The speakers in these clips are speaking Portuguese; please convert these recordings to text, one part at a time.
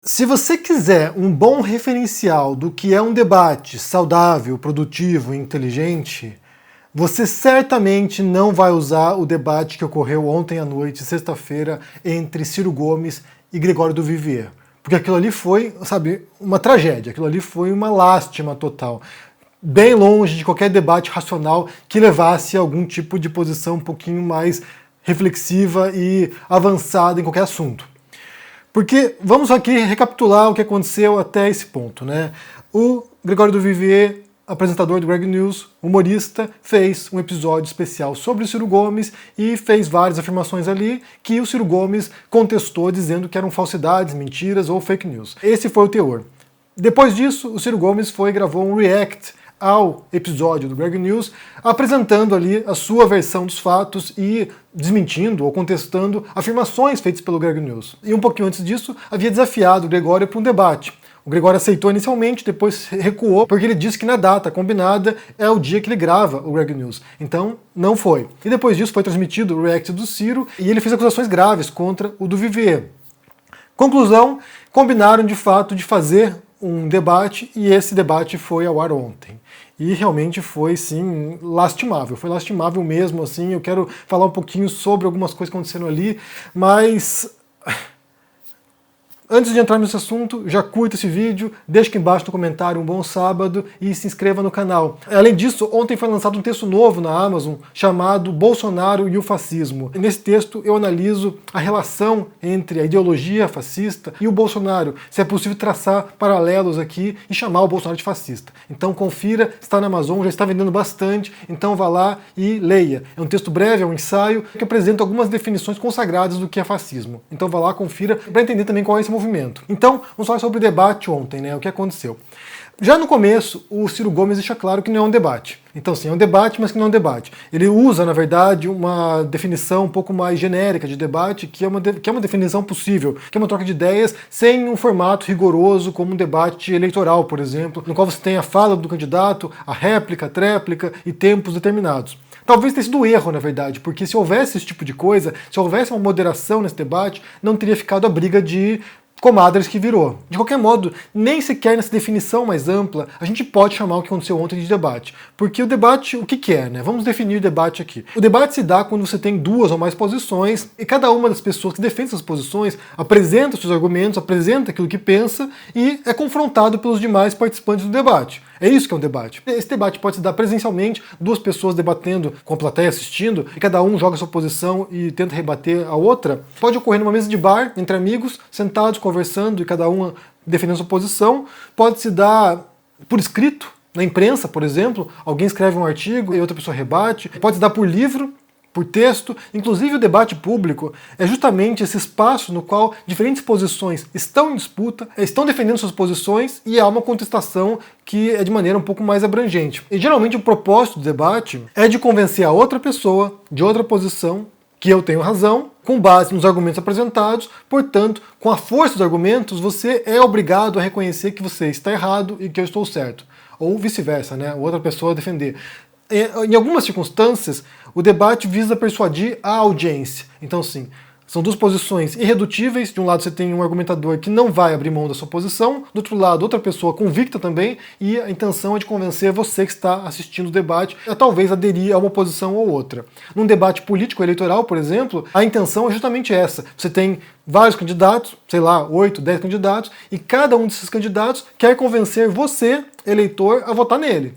Se você quiser um bom referencial do que é um debate saudável, produtivo e inteligente, você certamente não vai usar o debate que ocorreu ontem à noite, sexta-feira, entre Ciro Gomes e Gregório do Vivier. Porque aquilo ali foi, sabe, uma tragédia, aquilo ali foi uma lástima total. Bem longe de qualquer debate racional que levasse a algum tipo de posição um pouquinho mais reflexiva e avançada em qualquer assunto. Porque vamos aqui recapitular o que aconteceu até esse ponto, né? O Gregório do Vivier, apresentador do Greg News, humorista, fez um episódio especial sobre o Ciro Gomes e fez várias afirmações ali que o Ciro Gomes contestou dizendo que eram falsidades, mentiras ou fake news. Esse foi o teor. Depois disso, o Ciro Gomes foi e gravou um react ao episódio do Greg News, apresentando ali a sua versão dos fatos e desmentindo ou contestando afirmações feitas pelo Greg News. E um pouquinho antes disso, havia desafiado o Gregório para um debate. O Gregório aceitou inicialmente, depois recuou, porque ele disse que na data combinada é o dia que ele grava o Greg News. Então, não foi. E depois disso foi transmitido o react do Ciro e ele fez acusações graves contra o do Vivier. Conclusão, combinaram de fato de fazer um debate e esse debate foi ao ar ontem. E realmente foi, sim, lastimável. Foi lastimável mesmo, assim. Eu quero falar um pouquinho sobre algumas coisas que aconteceram ali, mas antes de entrar nesse assunto, já curta esse vídeo, deixa aqui embaixo no comentário um bom sábado e se inscreva no canal. Além disso, ontem foi lançado um texto novo na Amazon chamado Bolsonaro e o Fascismo. Nesse texto eu analiso a relação entre a ideologia fascista e o Bolsonaro, se é possível traçar paralelos aqui e chamar o Bolsonaro de fascista. Então confira, está na Amazon, já está vendendo bastante, então vá lá e leia. É um texto breve, é um ensaio que apresenta algumas definições consagradas do que é fascismo. Então vá lá, confira, para entender também qual é esse movimento. Então, vamos falar sobre o debate ontem, né? O que aconteceu. Já no começo, o Ciro Gomes deixa claro que não é um debate. Então, sim, é um debate, mas que não é um debate. Ele usa, na verdade, uma definição um pouco mais genérica de debate, que é uma definição possível, que é uma troca de ideias sem um formato rigoroso, como um debate eleitoral, por exemplo, no qual você tem a fala do candidato, a réplica, a tréplica e tempos determinados. Talvez tenha sido um erro, na verdade, porque se houvesse esse tipo de coisa, se houvesse uma moderação nesse debate, não teria ficado a briga de comadres que virou. De qualquer modo, nem sequer nessa definição mais ampla, a gente pode chamar o que aconteceu ontem de debate. Porque o debate, o que é, né? Vamos definir o debate aqui. O debate se dá quando você tem duas ou mais posições, e cada uma das pessoas que defende essas posições apresenta seus argumentos, apresenta aquilo que pensa, e é confrontado pelos demais participantes do debate. É isso que é um debate. Esse debate pode se dar presencialmente, duas pessoas debatendo com a plateia assistindo, e cada um joga a sua posição e tenta rebater a outra. Pode ocorrer numa mesa de bar, entre amigos, sentados, conversando e cada um defendendo sua posição. Pode se dar por escrito, na imprensa, por exemplo, alguém escreve um artigo e outra pessoa rebate. Pode se dar por livro, por texto. Inclusive o debate público é justamente esse espaço no qual diferentes posições estão em disputa, estão defendendo suas posições e há uma contestação que é de maneira um pouco mais abrangente. E geralmente o propósito do debate é de convencer a outra pessoa de outra posição que eu tenho razão, com base nos argumentos apresentados, portanto, com a força dos argumentos, você é obrigado a reconhecer que você está errado e que eu estou certo. Ou vice-versa, né? Outra pessoa defender. Em algumas circunstâncias, o debate visa persuadir a audiência. Então, sim, são duas posições irredutíveis. De um lado você tem um argumentador que não vai abrir mão da sua posição, do outro lado outra pessoa convicta também, e a intenção é de convencer você que está assistindo o debate a talvez aderir a uma posição ou outra. Num debate político-eleitoral, por exemplo, a intenção é justamente essa. Você tem vários candidatos, sei lá, 8, 10 candidatos, e cada um desses candidatos quer convencer você, eleitor, a votar nele.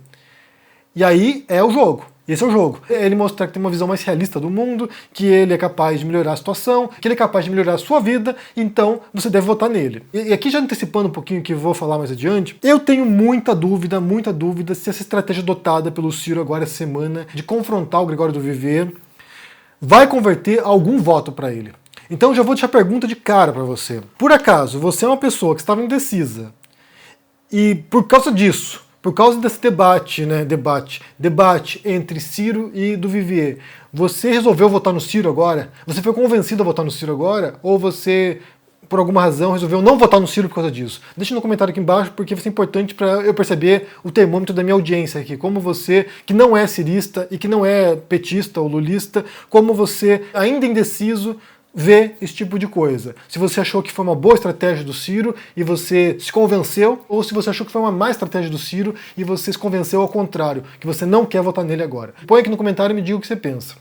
E aí é o jogo. Esse é o jogo. Ele mostrar que tem uma visão mais realista do mundo, que ele é capaz de melhorar a situação, que ele é capaz de melhorar a sua vida, então você deve votar nele. E aqui já antecipando um pouquinho o que eu vou falar mais adiante, eu tenho muita dúvida se essa estratégia adotada pelo Ciro agora essa semana, de confrontar o Gregório do Vivier, vai converter algum voto para ele. Então já vou deixar a pergunta de cara para você. Por acaso, você é uma pessoa que estava indecisa, e por causa disso, por causa desse debate, né, debate entre Ciro e do Vivier, você resolveu votar no Ciro agora? Você foi convencido a votar no Ciro agora? Ou você, por alguma razão, resolveu não votar no Ciro por causa disso? Deixa no comentário aqui embaixo, porque vai ser importante para eu perceber o termômetro da minha audiência aqui. Como você, que não é cirista e que não é petista ou lulista, como você, ainda indeciso, ver esse tipo de coisa. Se você achou que foi uma boa estratégia do Ciro e você se convenceu, ou se você achou que foi uma má estratégia do Ciro e você se convenceu ao contrário, que você não quer votar nele agora. Põe aqui no comentário e me diga o que você pensa.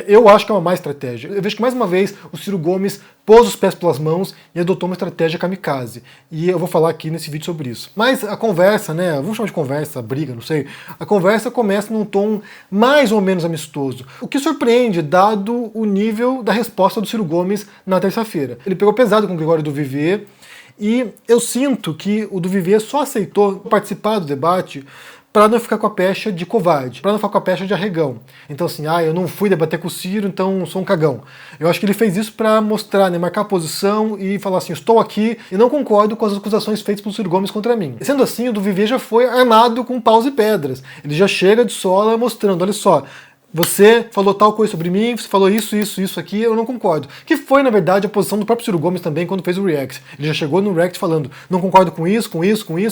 Eu acho que é uma má estratégia. Eu vejo que mais uma vez o Ciro Gomes pôs os pés pelas mãos e adotou uma estratégia kamikaze. E eu vou falar aqui nesse vídeo sobre isso. Mas a conversa, né, vamos chamar de conversa, briga, não sei, a conversa começa num tom mais ou menos amistoso. O que surpreende, dado o nível da resposta do Ciro Gomes na terça-feira. Ele pegou pesado com o Gregório do Vivier e eu sinto que o do Vivier só aceitou participar do debate para não ficar com a pecha de covarde, para não ficar com a pecha de arregão. Então assim, eu não fui debater com o Ciro, então sou um cagão. Eu acho que ele fez isso para mostrar, né, marcar a posição e falar assim, estou aqui e não concordo com as acusações feitas pelo Ciro Gomes contra mim. Sendo assim, o do Vivier já foi armado com paus e pedras. Ele já chega de sola mostrando, olha só, você falou tal coisa sobre mim, você falou isso aqui, eu não concordo. Que foi, na verdade, a posição do próprio Ciro Gomes também quando fez o React. Ele já chegou no React falando, não concordo com isso,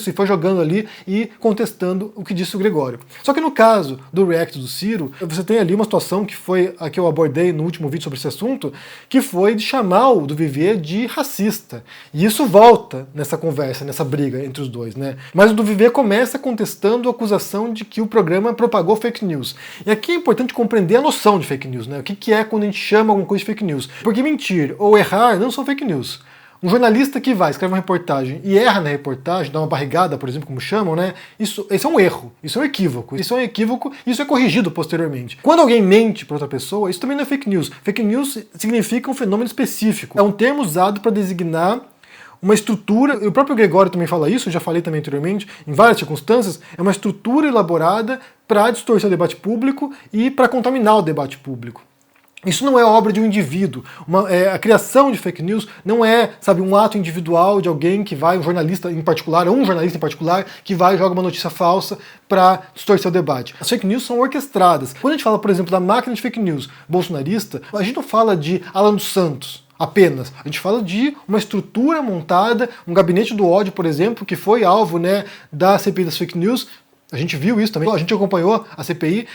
e foi jogando ali e contestando o que disse o Gregório. Só que no caso do React do Ciro, você tem ali uma situação que foi a que eu abordei no último vídeo sobre esse assunto, que foi de chamar o do Vivier de racista. E isso volta nessa conversa, nessa briga entre os dois, né? Mas o do Vivier começa contestando a acusação de que o programa propagou fake news. E aqui é importante compreender a noção de fake news, né? O que é quando a gente chama alguma coisa de fake news. Porque mentir ou errar não são fake news. Um jornalista que vai, escreve uma reportagem e erra na reportagem, dá uma barrigada, por exemplo, como chamam, né? Isso é um erro, isso é um equívoco, e isso é corrigido posteriormente. Quando alguém mente para outra pessoa, isso também não é fake news. Fake news significa um fenômeno específico. É um termo usado para designar uma estrutura, e o próprio Gregório também fala isso, eu já falei também anteriormente, em várias circunstâncias, é uma estrutura elaborada para distorcer o debate público e para contaminar o debate público. Isso não é obra de um indivíduo. A criação de fake news não é, sabe, um ato individual de alguém que vai, um jornalista em particular, que vai e joga uma notícia falsa para distorcer o debate. As fake news são orquestradas. Quando a gente fala, por exemplo, da máquina de fake news bolsonarista, a gente não fala de Alan dos Santos apenas. A gente fala de uma estrutura montada, um gabinete do ódio, por exemplo, que foi alvo, né, da CPI das fake news. A gente viu isso também, a gente acompanhou a CPI.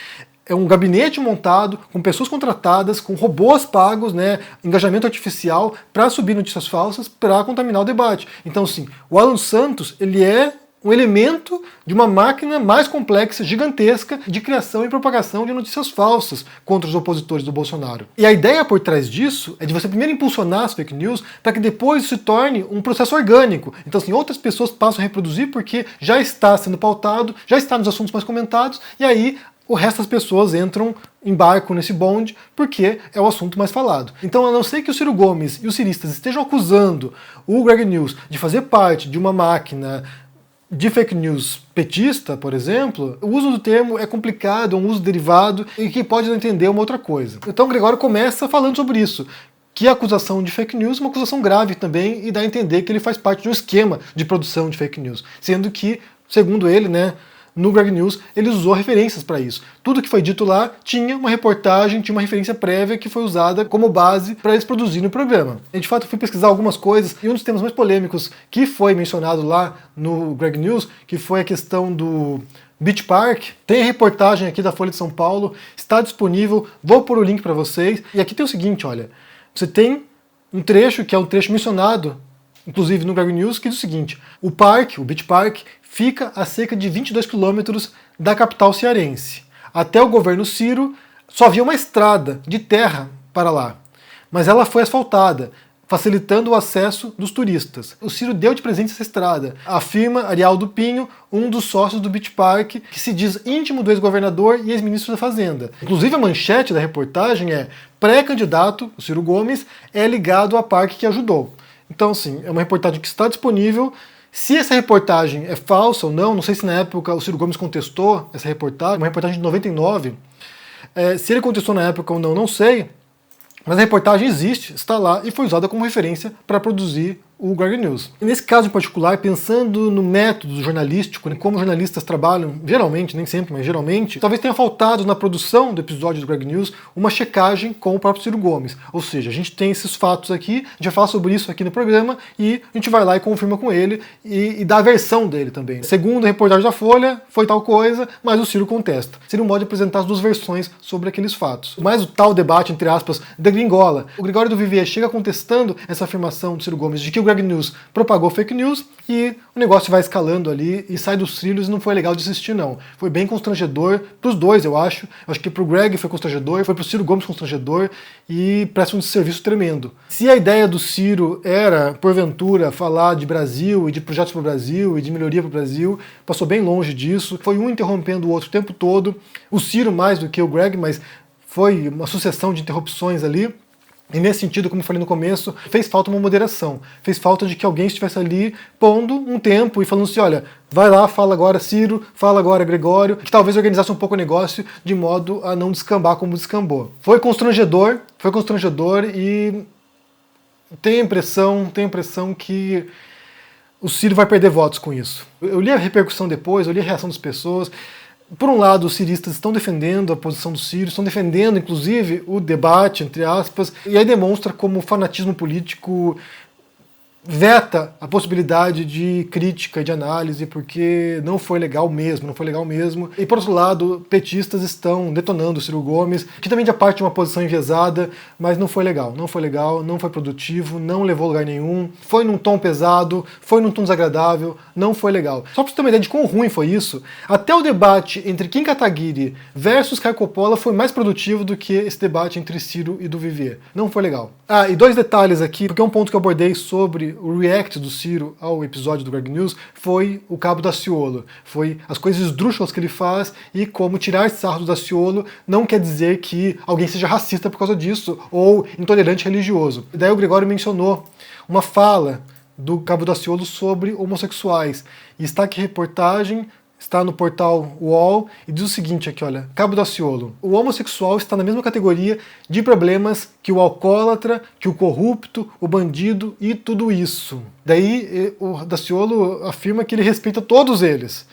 É um gabinete montado, com pessoas contratadas, com robôs pagos, né, engajamento artificial, para subir notícias falsas, para contaminar o debate. Então, sim, o Alan Santos, ele é um elemento de uma máquina mais complexa, gigantesca, de criação e propagação de notícias falsas contra os opositores do Bolsonaro. E a ideia por trás disso é de você primeiro impulsionar as fake news para que depois se torne um processo orgânico. Então, assim, outras pessoas passam a reproduzir porque já está sendo pautado, já está nos assuntos mais comentados, e aí o resto das pessoas entram, embarcam nesse bonde, porque é o assunto mais falado. Então, a não ser que o Ciro Gomes e os ciristas estejam acusando o Greg News de fazer parte de uma máquina de fake news petista, por exemplo, o uso do termo é complicado, é um uso derivado e que pode não entender uma outra coisa. Então, o Gregório começa falando sobre isso, que a acusação de fake news é uma acusação grave também e dá a entender que ele faz parte de um esquema de produção de fake news, sendo que, segundo ele, né, no Greg News, ele usou referências para isso. Tudo que foi dito lá tinha uma reportagem, tinha uma referência prévia que foi usada como base para eles produzirem o programa. E de fato eu fui pesquisar algumas coisas, e um dos temas mais polêmicos que foi mencionado lá no Greg News, que foi a questão do Beach Park. Tem a reportagem aqui da Folha de São Paulo, está disponível, vou pôr o link para vocês. E aqui tem o seguinte, olha, você tem um trecho que é um trecho mencionado, inclusive no Greg News, que diz o seguinte: o parque, o Beach Park, fica a cerca de 22 quilômetros da capital cearense. Até o governo Ciro só havia uma estrada de terra para lá, mas ela foi asfaltada, facilitando o acesso dos turistas. O Ciro deu de presente essa estrada. Afirma Arial do Pinho, um dos sócios do Beach Park, que se diz íntimo do ex-governador e ex-ministro da Fazenda. Inclusive a manchete da reportagem é: pré-candidato, o Ciro Gomes, é ligado a parque que ajudou. Então, sim, é uma reportagem que está disponível. Se essa reportagem é falsa ou não sei se na época o Ciro Gomes contestou essa reportagem, uma reportagem de 99. Se ele contestou na época ou não sei. Mas a reportagem existe, está lá e foi usada como referência para produzir o Greg News. E nesse caso em particular, pensando no método jornalístico, né, como jornalistas trabalham, geralmente, nem sempre, mas geralmente, talvez tenha faltado na produção do episódio do Greg News uma checagem com o próprio Ciro Gomes. Ou seja, a gente tem esses fatos aqui, a gente vai falar sobre isso aqui no programa e a gente vai lá e confirma com ele e dá a versão dele também. Segundo a reportagem da Folha, foi tal coisa, mas o Ciro contesta. Seria um modo de apresentar as duas versões sobre aqueles fatos. Mas o tal debate, entre aspas, degringola. O Gregório do Vivier chega contestando essa afirmação do Ciro Gomes de que o Greg News propagou fake news e o negócio vai escalando ali e sai dos trilhos e não foi legal de assistir, não. Foi bem constrangedor pros dois, eu acho. Eu acho que pro Greg foi constrangedor, foi pro Ciro Gomes constrangedor e presta um desserviço tremendo. Se a ideia do Ciro era, porventura, falar de Brasil e de projetos pro Brasil e de melhoria pro Brasil, passou bem longe disso. Foi um interrompendo o outro o tempo todo. O Ciro mais do que o Greg, mas foi uma sucessão de interrupções ali. E nesse sentido, como eu falei no começo, fez falta uma moderação. Fez falta de que alguém estivesse ali pondo um tempo e falando assim, olha, vai lá, fala agora Ciro, fala agora Gregório, que talvez organizasse um pouco o negócio de modo a não descambar como descambou. Foi constrangedor e tenho a impressão que o Ciro vai perder votos com isso. Eu li a repercussão depois, eu li a reação das pessoas. Por um lado, os ciristas estão defendendo a posição do Ciro, estão defendendo, inclusive, o debate, entre aspas, e aí demonstra como o fanatismo político veta a possibilidade de crítica e de análise, porque não foi legal mesmo. E por outro lado, petistas estão detonando o Ciro Gomes, que também já parte de uma posição enviesada, mas não foi legal, não foi produtivo, não levou a lugar nenhum, foi num tom pesado, foi num tom desagradável, não foi legal. Só pra você ter uma ideia de quão ruim foi isso, até o debate entre Kim Kataguiri versus Caio Coppola foi mais produtivo do que esse debate entre Ciro e do Vivier. Não foi legal. Ah, e dois detalhes aqui, porque é um ponto que eu abordei sobre o react do Ciro ao episódio do Greg News, foi o Cabo Daciolo. Foi as coisas esdrúxulas que ele faz e como tirar sarro do Daciolo não quer dizer que alguém seja racista por causa disso ou intolerante religioso. E daí o Gregório mencionou uma fala do Cabo Daciolo sobre homossexuais. E está aqui reportagem, está no portal UOL, e diz o seguinte aqui, olha, Cabo Daciolo, o homossexual está na mesma categoria de problemas que o alcoólatra, que o corrupto, o bandido e tudo isso. Daí o Daciolo afirma que ele respeita todos eles,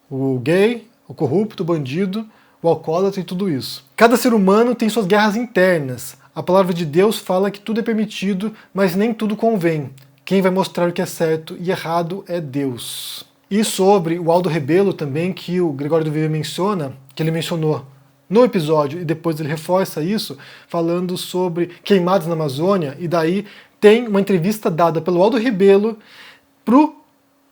o gay, o corrupto, o bandido, o alcoólatra e tudo isso. Cada ser humano tem suas guerras internas. A palavra de Deus fala que tudo é permitido, mas nem tudo convém. Quem vai mostrar o que é certo e errado é Deus. E sobre o Aldo Rebelo também, que o Gregório do Vivier menciona, que ele mencionou no episódio, e depois ele reforça isso, falando sobre queimadas na Amazônia, e daí tem uma entrevista dada pelo Aldo Rebelo pro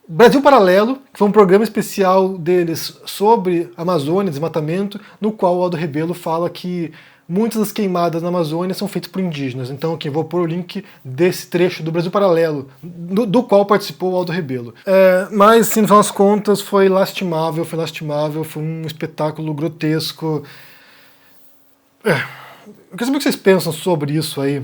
Brasil Paralelo, que foi um programa especial deles sobre Amazônia, desmatamento, no qual o Aldo Rebelo fala que muitas das queimadas na Amazônia são feitas por indígenas. Então aqui vou pôr o link desse trecho do Brasil Paralelo, do qual participou o Aldo Rebelo. Mas, assim, no final das contas, foi lastimável, foi um espetáculo grotesco. Eu quero saber o que vocês pensam sobre isso aí.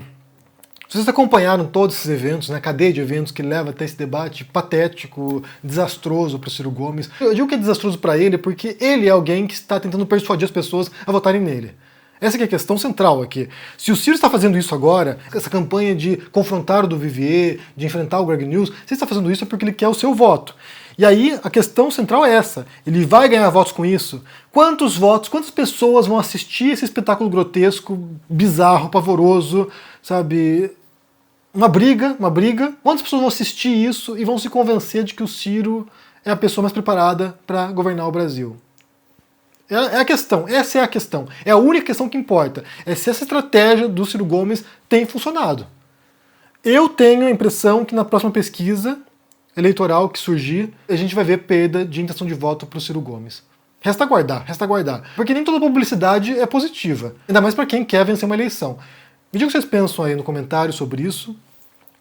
Vocês acompanharam todos esses eventos, né, a cadeia de eventos que leva até esse debate patético, desastroso para o Ciro Gomes. Eu digo que é desastroso para ele porque ele é alguém que está tentando persuadir as pessoas a votarem nele. Essa que é a questão central aqui. Se o Ciro está fazendo isso agora, essa campanha de confrontar o do Vivier, de enfrentar o Greg News, se está fazendo isso é porque ele quer o seu voto. E aí a questão central é essa. Ele vai ganhar votos com isso? Quantos votos, quantas pessoas vão assistir esse espetáculo grotesco, bizarro, pavoroso, sabe? Uma briga. Quantas pessoas vão assistir isso e vão se convencer de que o Ciro é a pessoa mais preparada para governar o Brasil? É a questão, essa é a questão. É a única questão que importa. É se essa estratégia do Ciro Gomes tem funcionado. Eu tenho a impressão que na próxima pesquisa eleitoral que surgir, a gente vai ver perda de intenção de voto para o Ciro Gomes. Resta aguardar. Porque nem toda publicidade é positiva. Ainda mais para quem quer vencer uma eleição. Me diga o que vocês pensam aí no comentário sobre isso.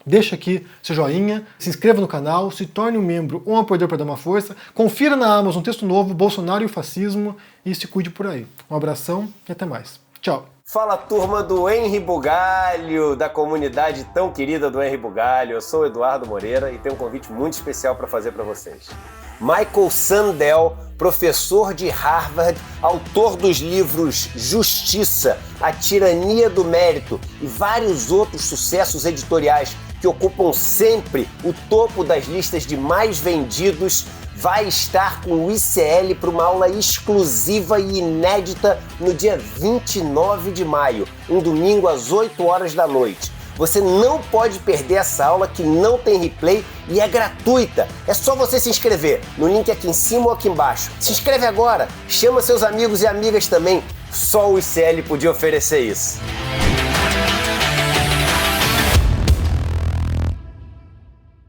Deixa aqui seu joinha, se inscreva no canal, se torne um membro ou um apoiador para dar uma força, confira na Amazon um texto novo, Bolsonaro e o fascismo, e se cuide por aí. Um abração e até mais. Tchau. Fala, turma do Henri Bugalho, da comunidade tão querida do Henri Bugalho. Eu sou o Eduardo Moreira e tenho um convite muito especial para fazer para vocês. Michael Sandel, professor de Harvard, autor dos livros Justiça, A Tirania do Mérito e vários outros sucessos editoriais que ocupam sempre o topo das listas de mais vendidos, vai estar com o ICL para uma aula exclusiva e inédita no dia 29 de maio, um domingo às 8 horas da noite. Você não pode perder essa aula que não tem replay e é gratuita. É só você se inscrever no link aqui em cima ou aqui embaixo. Se inscreve agora, chama seus amigos e amigas também. Só o ICL podia oferecer isso.